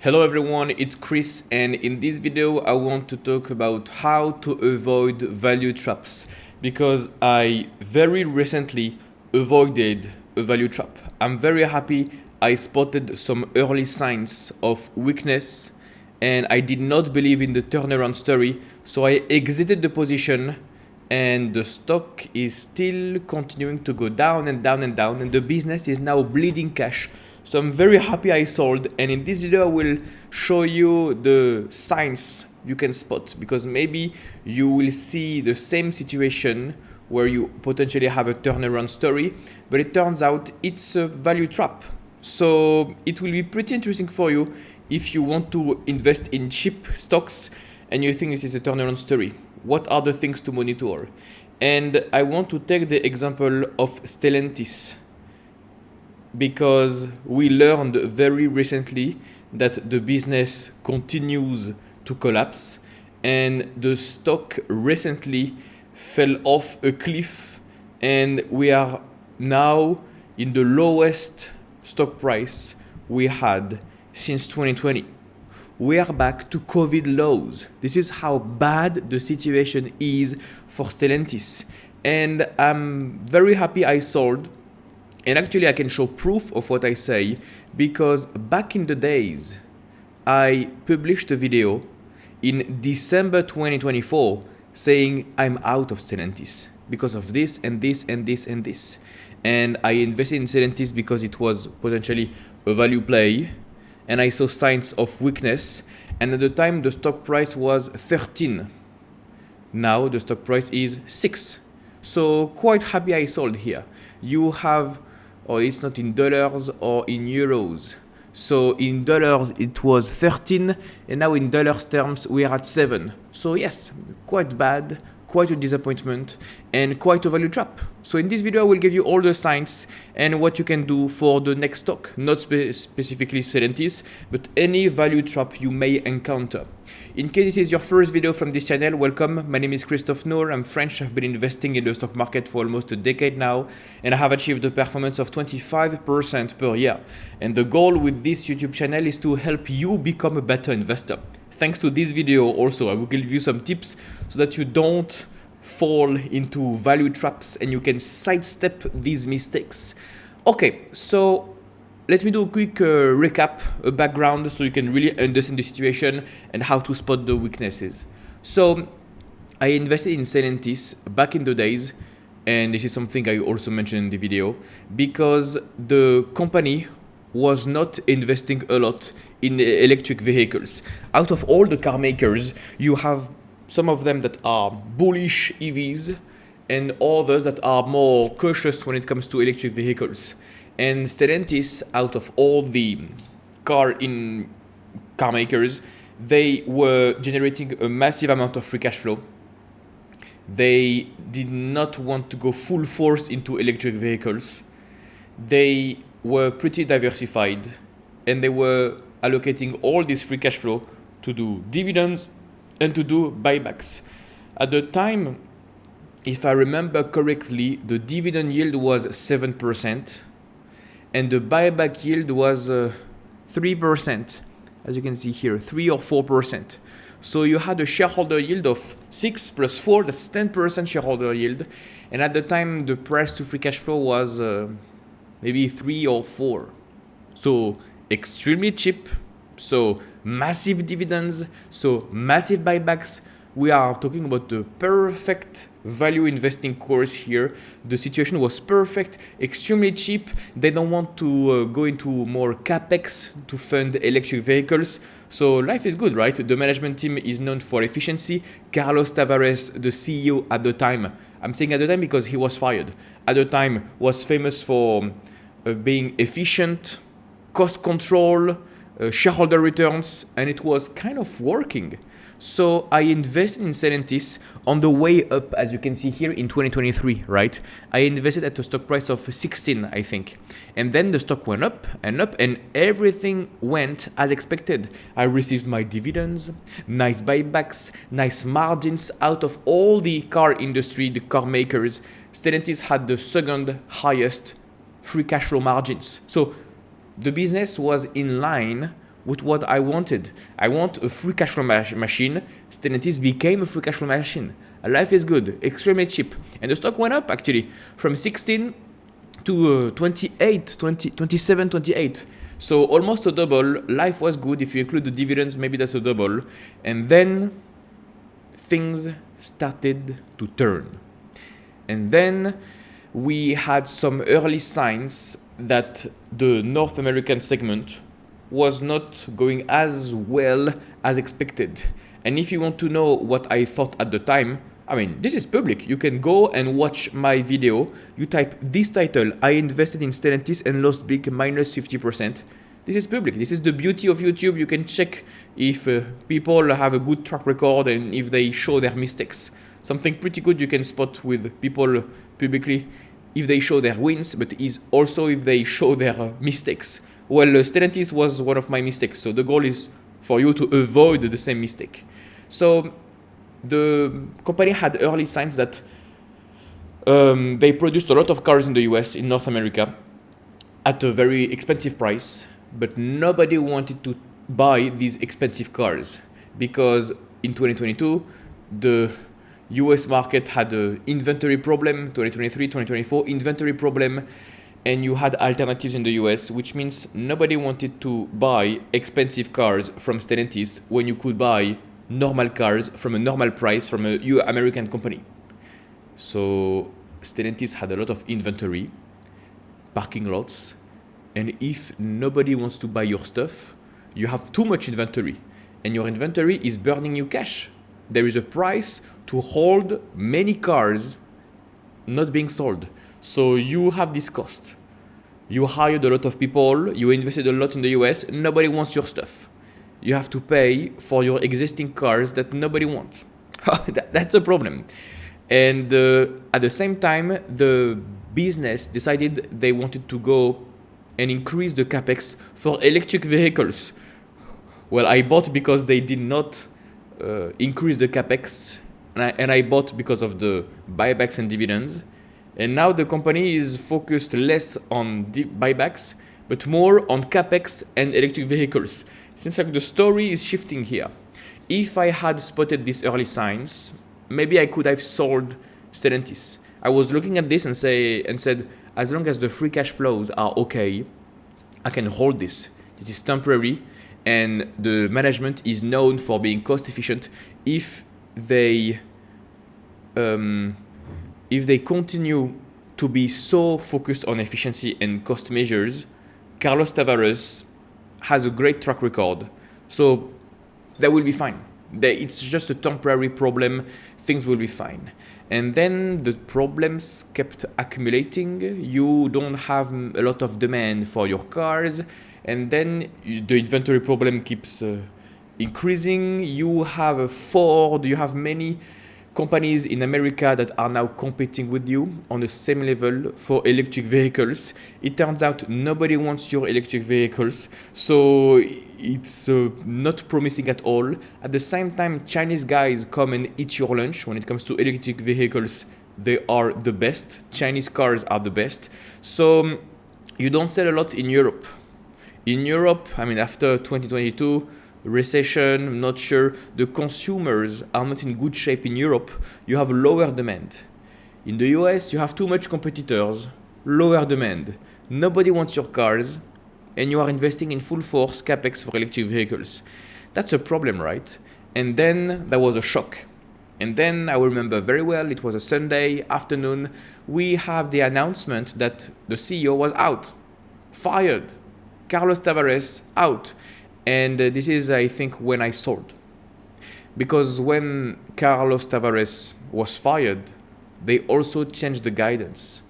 Hello everyone, it's Chris, and in this video I want to talk about how to avoid value traps because I very recently avoided a value trap. I'm very happy I spotted some early signs of weakness and I did not believe in the turnaround story, so I exited the position and the stock is still continuing to go down and down and down, and the business is now bleeding cash. So I'm very happy I sold, and in this video I will show you the signs you can spot, because maybe you will see the same situation where you potentially have a turnaround story, but it turns out it's a value trap. So it will be pretty interesting for you if you want to invest in cheap stocks and you think this is a turnaround story. What are the things to monitor? And I want to take the example of Stellantis, because we learned very recently that the business continues to collapse and the stock recently fell off a cliff, and we are now in the lowest stock price we had since 2020. We are back to COVID lows. This is how bad the situation is for Stellantis. And I'm very happy I sold. And actually I can show proof of what I say, because back in the days, I published a video in December 2024 saying I'm out of Stellantis because of this and this and this and this. And I invested in Stellantis because it was potentially a value play and I saw signs of weakness. And at the time the stock price was 13. Now the stock price is 6. So quite happy I sold here. You have, or it's not in dollars or in euros. So in dollars it was 13, and now in dollars terms we are at 7. So yes, quite bad, quite a disappointment, and quite a value trap. So in this video I will give you all the signs and what you can do for the next stock, not specifically Stellantis, but any value trap you may encounter. In case this is your first video from this channel, welcome. My name is Christophe Noor. I'm French. I've been investing in the stock market for almost a decade now, and I have achieved a performance of 25% per year. And the goal with this YouTube channel is to help you become a better investor. Thanks to this video also, I will give you some tips so that you don't fall into value traps and you can sidestep these mistakes. Okay, so let me do a quick recap, a background, so you can really understand the situation and how to spot the weaknesses. So I invested in Stellantis back in the days, and this is something I also mentioned in the video, because the company was not investing a lot in electric vehicles. Out of all the car makers, you have some of them that are bullish EVs and others that are more cautious when it comes to electric vehicles. And Stellantis, out of all the car makers, they were generating a massive amount of free cash flow. They did not want to go full force into electric vehicles. They were pretty diversified, and they were allocating all this free cash flow to do dividends and to do buybacks. At the time, if I remember correctly, the dividend yield was 7%. And the buyback yield was 3%, as you can see here, 3 or 4%. So you had a shareholder yield of 6 plus 4, that's 10% shareholder yield. And at the time, the price to free cash flow was maybe 3 or 4. So extremely cheap, so massive dividends, so massive buybacks. We are talking about the perfect value investing course here. The situation was perfect, extremely cheap. They don't want to go into more capex to fund electric vehicles. So life is good, right? The management team is known for efficiency. Carlos Tavares, the CEO at the time, I'm saying at the time because he was fired, at the time was famous for being efficient, cost control, shareholder returns, and it was kind of working. So I invested in Stellantis on the way up, as you can see here in 2023, right? I invested at a stock price of 16, I think. And then the stock went up, and everything went as expected. I received my dividends, nice buybacks, nice margins. Out of all the car industry, the car makers, Stellantis had the second highest free cash flow margins. So the business was in line with what I wanted. I want a free cash flow machine. Stellantis became a free cash flow machine. Life is good, extremely cheap. And the stock went up actually from 16 to 28, 20, 27, 28. So almost a double. Life was good. If you include the dividends, maybe that's a double. And then things started to turn. And then we had some early signs that the North American segment was not going as well as expected. And if you want to know what I thought at the time, I mean, this is public. You can go and watch my video. You type this title, I invested in Stellantis and lost big, minus 50%. This is public. This is the beauty of YouTube. You can check if people have a good track record and if they show their mistakes. Something pretty good you can spot with people publicly if they show their wins, but is also if they show their mistakes. Well, Stellantis was one of my mistakes. So the goal is for you to avoid the same mistake. So the company had early signs that they produced a lot of cars in the US, in North America, at a very expensive price, but nobody wanted to buy these expensive cars because in 2022, the US market had an inventory problem, 2023, 2024, inventory problem, and you had alternatives in the US, which means nobody wanted to buy expensive cars from Stellantis when you could buy normal cars from a normal price from a American company. So Stellantis had a lot of inventory, parking lots, and if nobody wants to buy your stuff, you have too much inventory, and your inventory is burning you cash. There is a price to hold many cars not being sold. So you have this cost. You hired a lot of people, you invested a lot in the US, nobody wants your stuff. You have to pay for your existing cars that nobody wants. That's a problem. And at the same time, the business decided they wanted to go and increase the capex for electric vehicles. Well, I bought because they did not increase the capex, and I bought because of the buybacks and dividends. And now the company is focused less on buybacks, but more on capex and electric vehicles. Seems like the story is shifting here. If I had spotted these early signs, maybe I could have sold Stellantis. I was looking at this and said, as long as the free cash flows are okay, I can hold this. This is temporary, and the management is known for being cost efficient. If they continue to be so focused on efficiency and cost measures, Carlos Tavares has a great track record. So that will be fine. It's just a temporary problem. Things will be fine. And then the problems kept accumulating. You don't have a lot of demand for your cars. And then the inventory problem keeps increasing. You have a Ford, you have many companies in America that are now competing with you on the same level for electric vehicles. It turns out nobody wants your electric vehicles, so it's not promising at all. At the same time, Chinese guys come and eat your lunch. When it comes to electric vehicles, they are the best. Chinese cars are the best. So you don't sell a lot in Europe. In Europe, I mean, after 2022, recession, I'm not sure, the consumers are not in good shape in Europe. You have lower demand. In the US, you have too much competitors, lower demand. Nobody wants your cars, and you are investing in full force capex for electric vehicles. That's a problem, right? And then there was a shock. And then I remember very well, it was a Sunday afternoon. We have the announcement that the CEO was out, fired. Carlos Tavares out. And this is, I think, when I sold. Because when Carlos Tavares was fired, they also changed the guidance.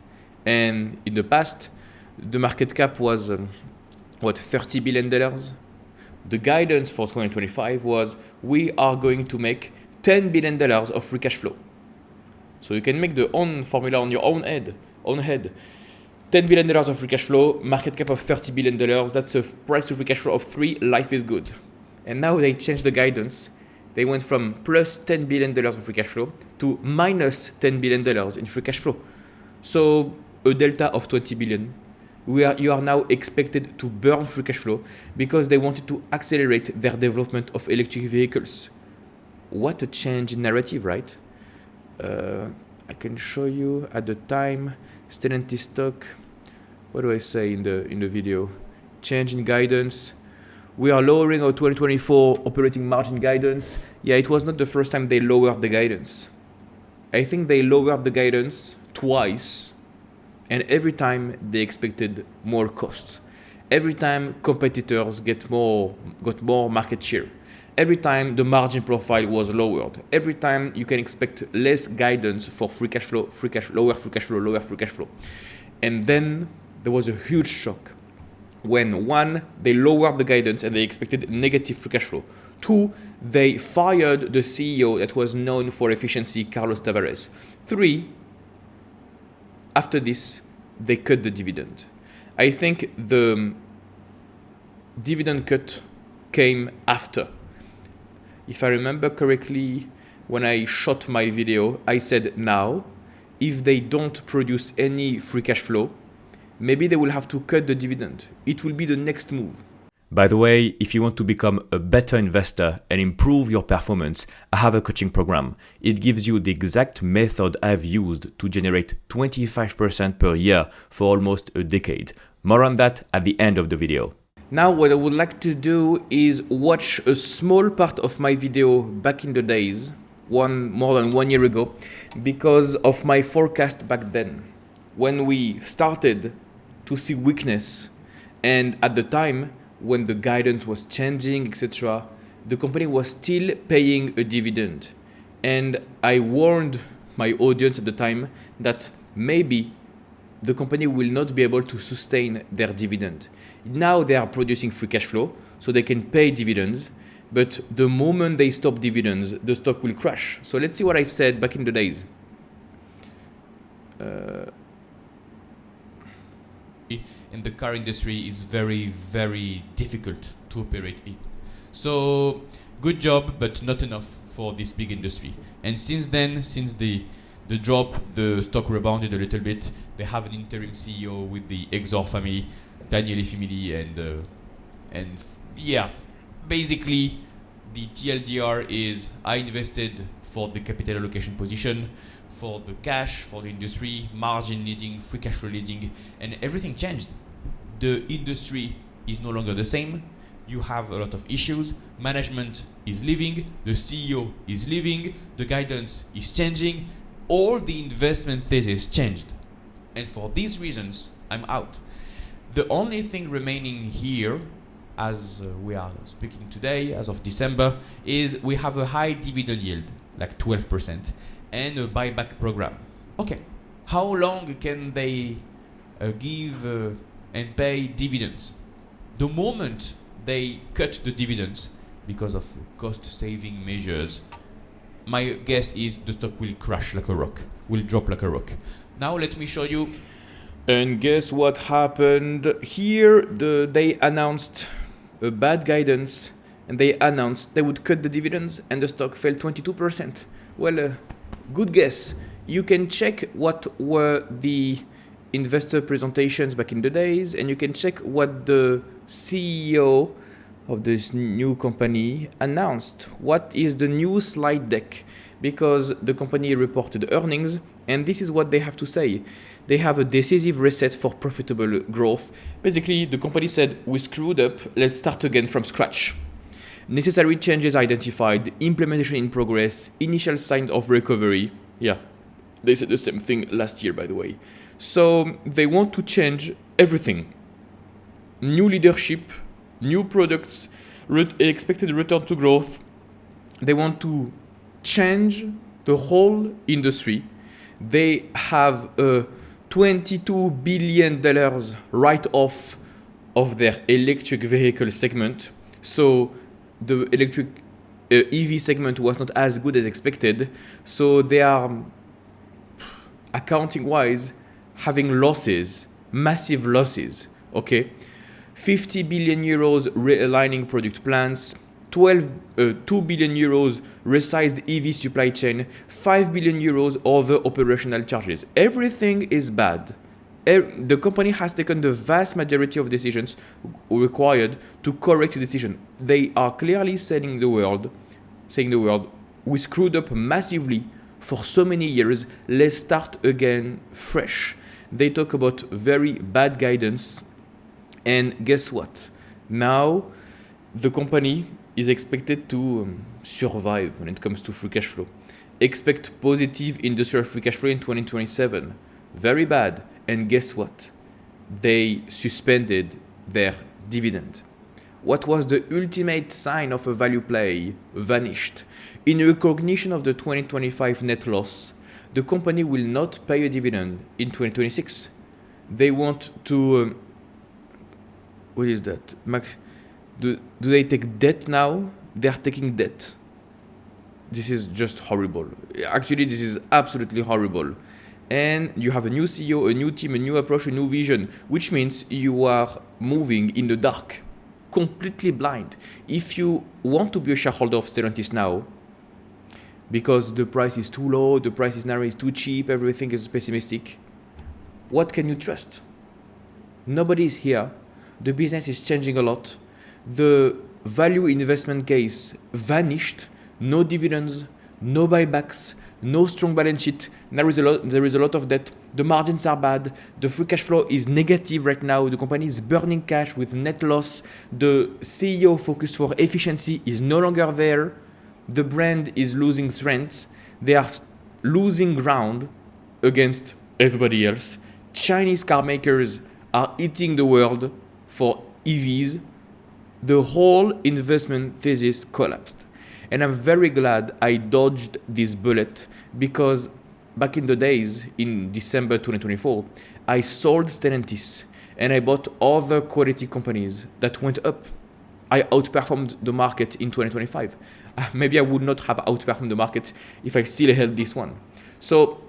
And in the past, the market cap was, $30 billion? The guidance for 2025 was, we are going to make $10 billion of free cash flow. So you can make the own formula on your own head. $10 billion of free cash flow, market cap of $30 billion, that's a price to free cash flow of 3, life is good. And now they changed the guidance. They went from plus $10 billion of free cash flow to minus $10 billion in free cash flow. So a delta of 20 billion. You are now expected to burn free cash flow because they wanted to accelerate their development of electric vehicles. What a change in narrative, right? I can show you at the time, Stellantis stock. What do I say in the video? Change in guidance. We are lowering our 2024 operating margin guidance. Yeah, it was not the first time they lowered the guidance. I think they lowered the guidance twice, and every time they expected more costs. Every time competitors got more market share. Every time the margin profile was lowered. Every time you can expect less guidance for free cash flow, lower free cash flow. And then there was a huge shock when 1, they lowered the guidance and they expected negative free cash flow. 2, they fired the CEO that was known for efficiency, Carlos Tavares. 3, after this, they cut the dividend. I think the dividend cut came after. If I remember correctly, when I shot my video, I said now, if they don't produce any free cash flow, maybe they will have to cut the dividend. It will be the next move. By the way, if you want to become a better investor and improve your performance, I have a coaching program. It gives you the exact method I've used to generate 25% per year for almost a decade. More on that at the end of the video. Now what I would like to do is watch a small part of my video back in the days, more than 1 year ago, because of my forecast back then. When we started to see weakness, and at the time when the guidance was changing, etc., the company was still paying a dividend. And I warned my audience at the time that maybe the company will not be able to sustain their dividend. Now they are producing free cash flow, so they can pay dividends, but the moment they stop dividends, the stock will crash. So let's see what I said back in the days. In the car industry is very, very difficult to operate in. So good job, but not enough for this big industry. And since then, since the drop, the stock rebounded a little bit. They have an interim CEO with the Exor family, Daniele family, and yeah, basically the TLDR is I invested for the capital allocation position, for the cash, for the industry, margin leading, free cash flow leading, and everything changed. The industry is no longer the same. You have a lot of issues. Management is leaving, the CEO is leaving, the guidance is changing, all the investment thesis changed. And for these reasons, I'm out. The only thing remaining here, as we are speaking today, as of December, is we have a high dividend yield, like 12%, and a buyback program. Okay, how long can they give and pay dividends? The moment they cut the dividends because of cost-saving measures, my guess is the stock will crash like a rock, will drop like a rock. Now let me show you. And guess what happened here? They announced a bad guidance, and they announced they would cut the dividends, and the stock fell 22%. Well, good guess. You can check what were the investor presentations back in the days, and you can check what the CEO of this new company announced. What is the new slide deck? Because the company reported earnings, and this is what they have to say. They have a decisive reset for profitable growth. Basically, the company said, we screwed up, let's start again from scratch. Necessary changes identified, implementation in progress, initial signs of recovery. Yeah, they said the same thing last year, by the way. So they want to change everything. New leadership, new products, expected return to growth. They want to change the whole industry. They have a $22 billion write-off of their electric vehicle segment. So the electric EV segment was not as good as expected. So they are, accounting-wise, having losses, massive losses. Okay, 50 billion euros realigning product plans, 2 billion euros resized EV supply chain, 5 billion euros over operational charges. Everything is bad. The company has taken the vast majority of decisions required to correct the decision. They are clearly saying the world, we screwed up massively for so many years, let's start again fresh. They talk about very bad guidance, and guess what? Now the company is expected to survive when it comes to free cash flow. Expect positive industrial free cash flow in 2027. Very bad. And guess what? They suspended their dividend. What was the ultimate sign of a value play vanished. In recognition of the 2025 net loss, the company will not pay a dividend in 2026. They want to... what is that? Max, do they take debt now? They are taking debt. This is just horrible. Actually, this is absolutely horrible. And you have a new CEO, a new team, a new approach, a new vision, which means you are moving in the dark, completely blind. If you want to be a shareholder of Stellantis now, because the price is too low, the price is narrow, is too cheap, everything is pessimistic, what can you trust? Nobody is here. The business is changing a lot. The value investment case vanished. No dividends, no buybacks, no strong balance sheet. There is a lot of debt. The margins are bad. The free cash flow is negative right now. The company is burning cash with net loss. The CEO focused for efficiency is no longer there. The brand is losing strength. They are losing ground against everybody else. Chinese car makers are eating the world for EVs. The whole investment thesis collapsed. And I'm very glad I dodged this bullet, because back in the days, in December 2024, I sold Stellantis and I bought other quality companies that went up. I outperformed the market in 2025. Maybe I would not have outperformed the market if I still held this one. So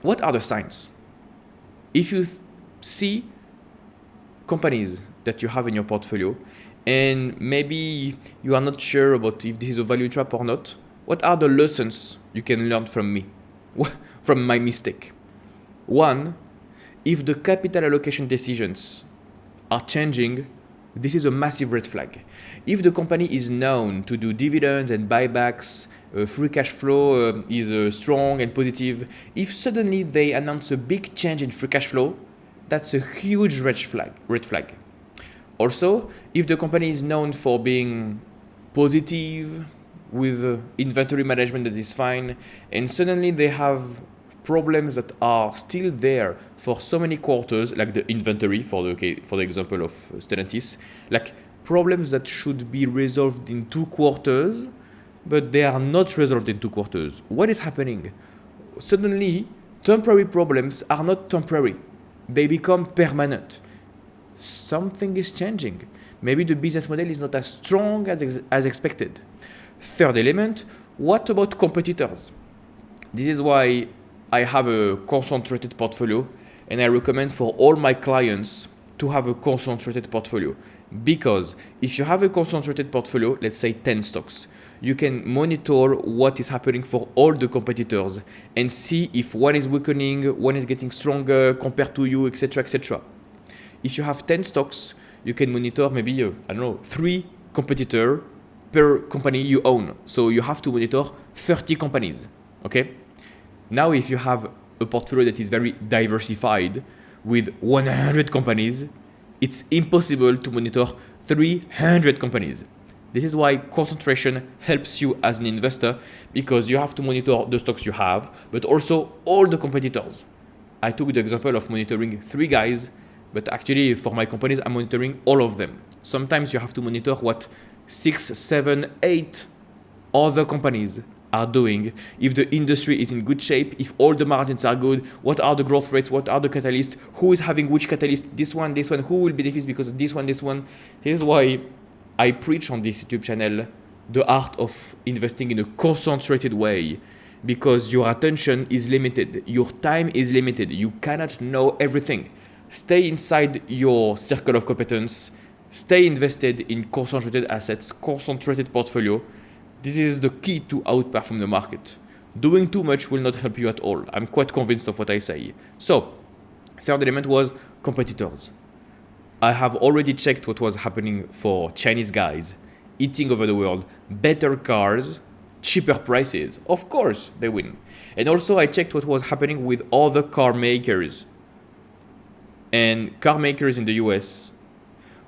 what are the signs? If you see companies that you have in your portfolio, and maybe you are not sure about if this is a value trap or not, what are the lessons you can learn from me, from my mistake? One, if the capital allocation decisions are changing, this is a massive red flag. If the company is known to do dividends and buybacks, free cash flow is strong and positive, if suddenly they announce a big change in free cash flow, that's a huge red flag. Also, if the company is known for being positive with inventory management that is fine, and suddenly they have problems that are still there for so many quarters, like the inventory for the example of Stellantis, like problems that should be resolved in 2 quarters, but they are not resolved in 2 quarters. What is happening? Suddenly, temporary problems are not temporary. They become permanent. Something is changing. Maybe the business model is not as strong as expected. Third element, what about competitors? This is why I have a concentrated portfolio, and I recommend for all my clients to have a concentrated portfolio. Because if you have a concentrated portfolio, let's say 10 stocks, you can monitor what is happening for all the competitors and see if one is weakening, one is getting stronger compared to you, etc., etc. If you have 10 stocks, you can monitor maybe, 3 competitors per company you own. So you have to monitor 30 companies, okay? Now, if you have a portfolio that is very diversified with 100 companies, it's impossible to monitor 300 companies. This is why concentration helps you as an investor, because you have to monitor the stocks you have, but also all the competitors. I took the example of monitoring 3 guys, but actually for my companies, I'm monitoring all of them. Sometimes you have to monitor what 6, 7, 8 other companies are doing. If the industry is in good shape, if all the margins are good, what are the growth rates, what are the catalysts, who is having which catalyst, this one, who will benefit because of this one. Here's why I preach on this YouTube channel the art of investing in a concentrated way, because your attention is limited, your time is limited, you cannot know everything. Stay inside your circle of competence, stay invested in concentrated assets, concentrated portfolio. This is the key to outperform the market. Doing too much will not help you at all. I'm quite convinced of what I say. So, Third element was competitors. I have already checked what was happening for Chinese guys eating over the world. Better cars, cheaper prices. Of course, they win. And also I checked what was happening with other car makers. And car makers in the US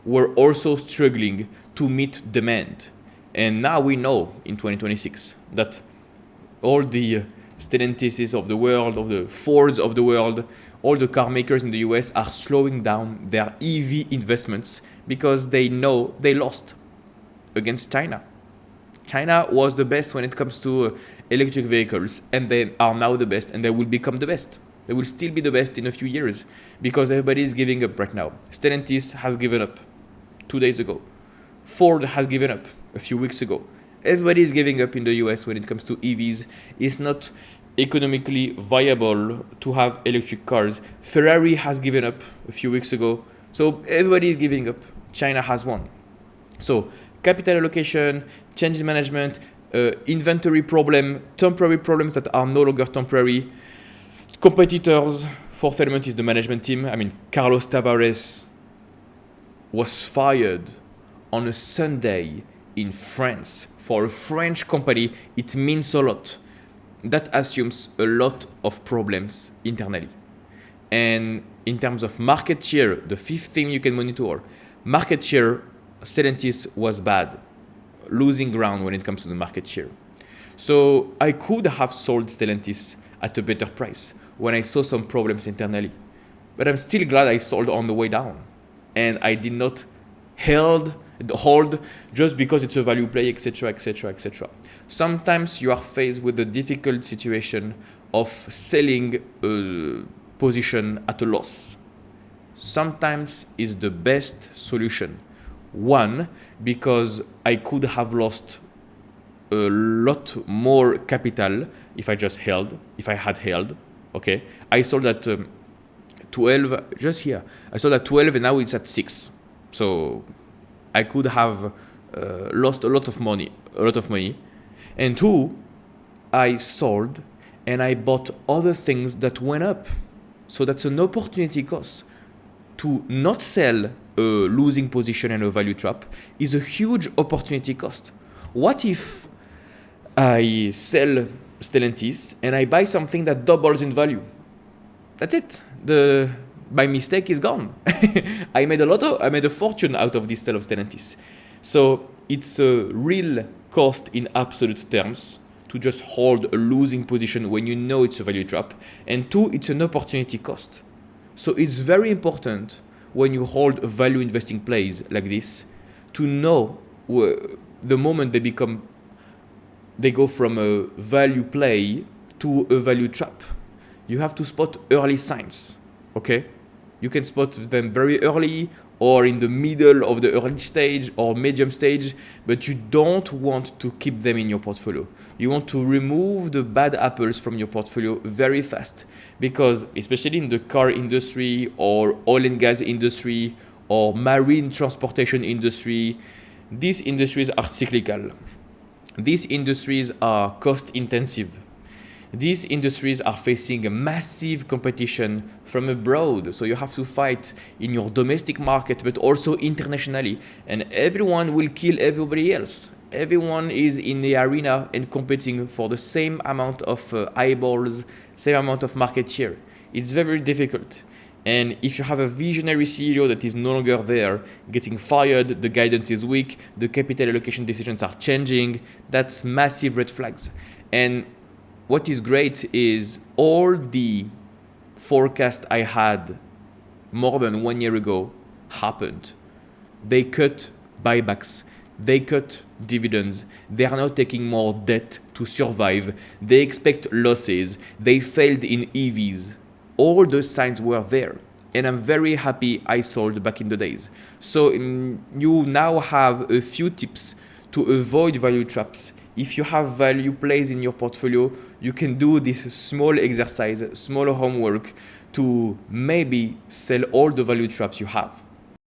were also struggling to meet demand. And now we know in 2026 that all the Stellantis of the world, of the Fords of the world, all the car makers in the US are slowing down their EV investments because they know they lost against China. China was the best when it comes to electric vehicles, and they are now the best, and they will become the best. They will still be the best in a few years because everybody is giving up right now. Stellantis has given up 2 days ago. Ford has given up a few weeks ago. Everybody is giving up in the US when it comes to EVs. It's not economically viable to have electric cars. Ferrari has given up a few weeks ago. So everybody is giving up. China has won. So capital allocation, change in management, inventory problem, temporary problems that are no longer temporary. Competitors. Fourth element is the management team. I mean, Carlos Tavares was fired on a Sunday in France. For a French company, it means a lot. That assumes a lot of problems internally. And in terms of market share, the fifth thing you can monitor, market share, Stellantis was bad, losing ground when it comes to the market share. So I could have sold Stellantis at a better price when I saw some problems internally. But I'm still glad I sold on the way down. And I did not hold just because it's a value play, etc., etc., etc. Sometimes you are faced with the difficult situation of selling a position at a loss. Sometimes is the best solution. One, because I could have lost a lot more capital if I had held. Okay, I sold at 12 just here. I sold at 12 and now it's at 6. So I could have lost a lot of money. And two, I sold and I bought other things that went up. So that's an opportunity cost. To not sell a losing position and a value trap is a huge opportunity cost. What if I sell Stellantis and I buy something that doubles in value? That's it. My mistake is gone. I made a fortune out of this sale of Stellantis. So it's a real cost in absolute terms to just hold a losing position when you know it's a value trap. And two, it's an opportunity cost. So it's very important when you hold value investing plays like this to know the moment they go from a value play to a value trap. You have to spot early signs, okay? You can spot them very early or in the middle of the early stage or medium stage, but you don't want to keep them in your portfolio. You want to remove the bad apples from your portfolio very fast because especially in the car industry or oil and gas industry or marine transportation industry, these industries are cyclical. These industries are cost intensive. These industries are facing a massive competition from abroad. So you have to fight in your domestic market, but also internationally. And everyone will kill everybody else. Everyone is in the arena and competing for the same amount of eyeballs, same amount of market share. It's very difficult. And if you have a visionary CEO that is no longer there, getting fired, the guidance is weak, the capital allocation decisions are changing, that's massive red flags. And what is great is all the forecast I had more than 1 year ago happened. They cut buybacks. They cut dividends. They are now taking more debt to survive. They expect losses. They failed in EVs. All those signs were there. And I'm very happy I sold back in the days. So you now have a few tips to avoid value traps. If you have value plays in your portfolio, you can do this small exercise, small homework to maybe sell all the value traps you have.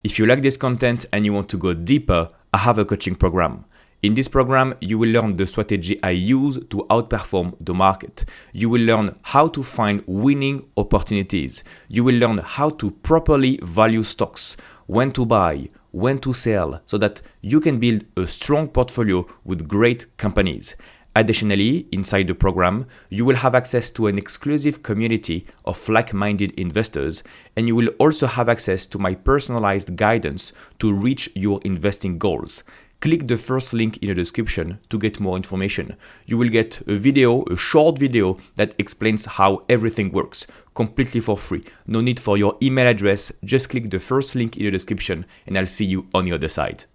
If you like this content and you want to go deeper, I have a coaching program. In this program, you will learn the strategy I use to outperform the market. You will learn how to find winning opportunities. You will learn how to properly value stocks, when to buy, when to sell, so that you can build a strong portfolio with great companies. Additionally, inside the program, you will have access to an exclusive community of like-minded investors, and you will also have access to my personalized guidance to reach your investing goals. Click the first link in the description to get more information. You will get a short video that explains how everything works, completely for free. No need for your email address, just click the first link in the description and I'll see you on the other side.